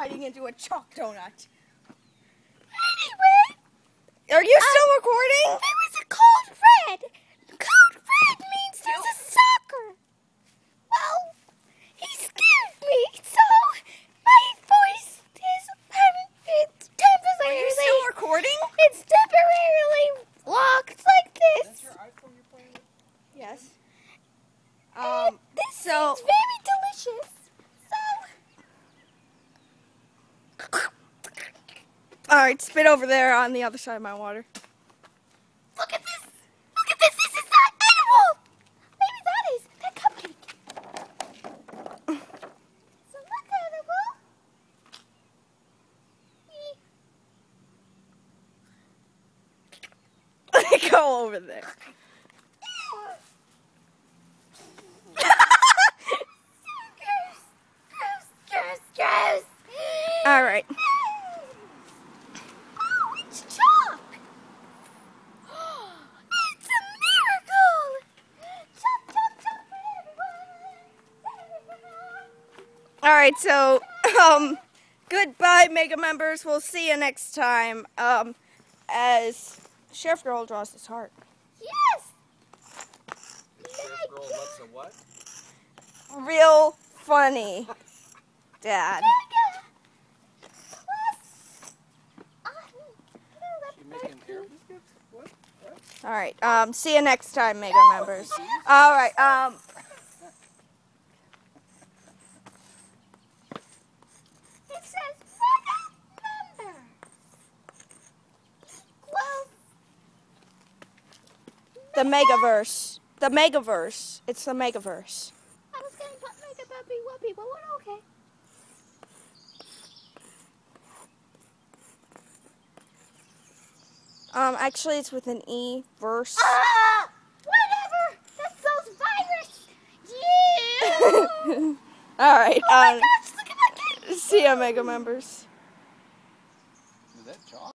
hiding into a chalk donut. Anyway, Are you still recording? there was a code red. Code red means there's a soccer. Well, he scared me, so my voice is it's Are temporarily. you still recording? It's temporarily locked like this. That's your iPhone you're playing with? Yes. This so- is very delicious. So, Alright, spit over there on the other side of my water. look at this. Look at this. This is not edible. Maybe that is. That cupcake. So look edible. Go over there. Gross. Alright. Oh, it's chalk. It's a miracle. Chop for everyone. Alright, so, goodbye, Mega members. We'll see you next time, as Chef Girl draws his heart. Yes. Chef Girl, what's a what? Real funny, Dad. You making air biscuits? What? Alright, see you next time, Mega members. Alright, It says Mega member. Well, the Megaverse. The Megaverse. It's the Megaverse. I was going to put Mega Puppy Whoopie, but we're okay. Actually, it's with an E, verse. Ah! Whatever! That's those virus! Yeah! Alright, Oh my gosh, look at that cake! see ya, Mega members. Is that chalk?